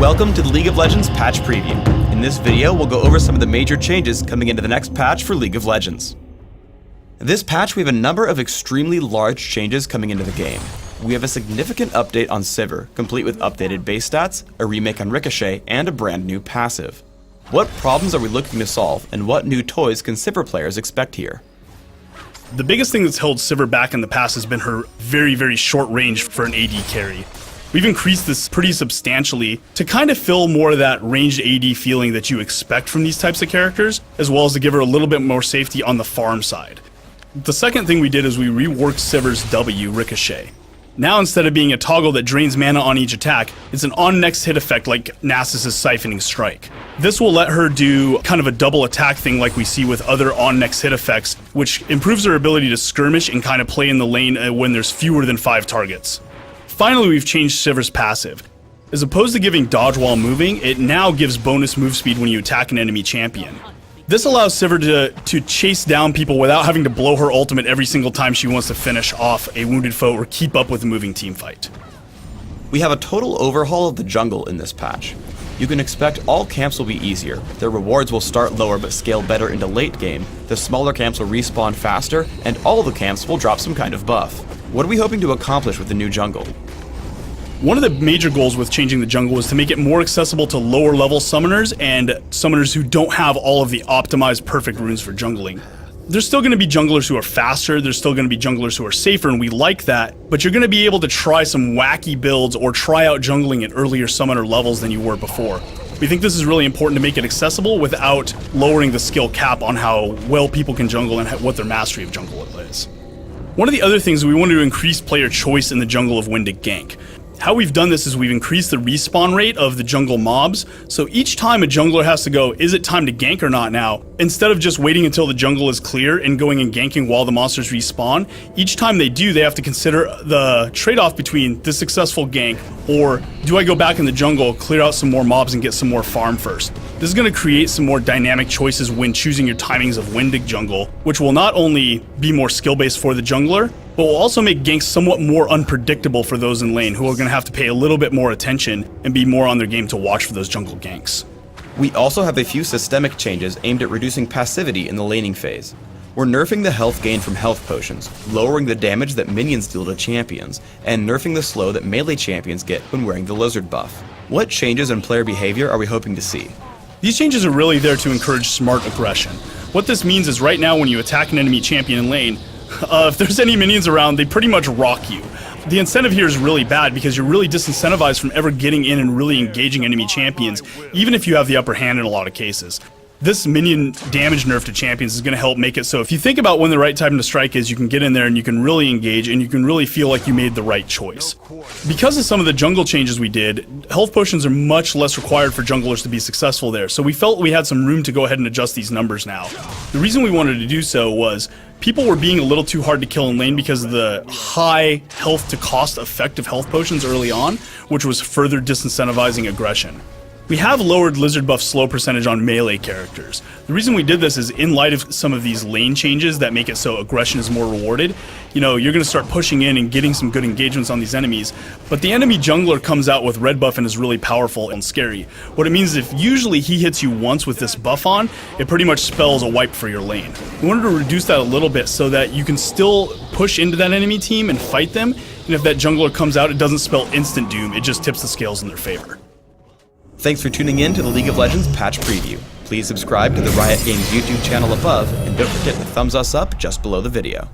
Welcome to the League of Legends patch preview. In this video, we'll go over some of the major changes coming into the next patch for League of Legends. This patch, we have a number of extremely large changes coming into the game. We have a significant update on Sivir, complete with updated base stats, a remake on Ricochet, and a brand new passive. What problems are we looking to solve, and what new toys can Sivir players expect here? The biggest thing that's held Sivir back in the past has been her very short range for an AD carry. We've increased this pretty substantially to kind of fill more of that ranged AD feeling that you expect from these types of characters, as well as to give her a little bit more safety on the farm side. The second thing we did is we reworked Sivir's W, Ricochet. Now instead of being a toggle that drains mana on each attack, it's an on next hit effect like Nasus' Siphoning Strike. This will let her do kind of a double attack thing like we see with other on next hit effects, which improves her ability to skirmish and kind of play in the lane when there's fewer than 5 targets. Finally, we've changed Sivir's passive. As opposed to giving dodge while moving, it now gives bonus move speed when you attack an enemy champion. This allows Sivir to chase down people without having to blow her ultimate every single time she wants to finish off a wounded foe or keep up with a moving team fight. We have a total overhaul of the jungle in this patch. You can expect all camps will be easier, their rewards will start lower but scale better into late game, the smaller camps will respawn faster, and all the camps will drop some kind of buff. What are we hoping to accomplish with the new jungle? One of the major goals with changing the jungle was to make it more accessible to lower level summoners and summoners who don't have all of the optimized perfect runes for jungling. There's still going to be junglers who are faster, there's still going to be junglers who are safer, and we like that, but you're going to be able to try some wacky builds or try out jungling at earlier summoner levels than you were before. We think this is really important to make it accessible without lowering the skill cap on how well people can jungle and what their mastery of jungle is. One of the other things, we wanted to increase player choice in the jungle of when to gank. How we've done this is we've increased the respawn rate of the jungle mobs, so each time a jungler has to go, is it time to gank or not now? Instead of just waiting until the jungle is clear and going and ganking while the monsters respawn, each time they do, they have to consider the trade-off between the successful gank or do I go back in the jungle, clear out some more mobs and get some more farm first. This is going to create some more dynamic choices when choosing your timings of when to jungle, which will not only be more skill-based for the jungler, but will also make ganks somewhat more unpredictable for those in lane who are going to have to pay a little bit more attention and be more on their game to watch for those jungle ganks. We also have a few systemic changes aimed at reducing passivity in the laning phase. We're nerfing the health gain from health potions, lowering the damage that minions deal to champions, and nerfing the slow that melee champions get when wearing the lizard buff. What changes in player behavior are we hoping to see? These changes are really there to encourage smart aggression. What this means is right now when you attack an enemy champion in lane, if there's any minions around, they pretty much rock you. The incentive here is really bad because you're really disincentivized from ever getting in and really engaging enemy champions, even if you have the upper hand in a lot of cases. This minion damage nerf to champions is going to help make it so if you think about when the right time to strike is, you can get in there and you can really engage and you can really feel like you made the right choice. Because of some of the jungle changes we did, health potions are much less required for junglers to be successful there, so we felt we had some room to go ahead and adjust these numbers now. The reason we wanted to do so was people were being a little too hard to kill in lane because of the high health to cost effect of health potions early on, which was further disincentivizing aggression. We have lowered lizard buff slow percentage on melee characters. The reason we did this is in light of some of these lane changes that make it so aggression is more rewarded. You know, you're going to start pushing in and getting some good engagements on these enemies, but the enemy jungler comes out with red buff and is really powerful and scary. What it means is if usually he hits you once with this buff on, it pretty much spells a wipe for your lane. We wanted to reduce that a little bit so that you can still push into that enemy team and fight them, and if that jungler comes out, it doesn't spell instant doom, it just tips the scales in their favor. Thanks for tuning in to the League of Legends patch preview. Please subscribe to the Riot Games YouTube channel above, and don't forget to thumbs us up just below the video.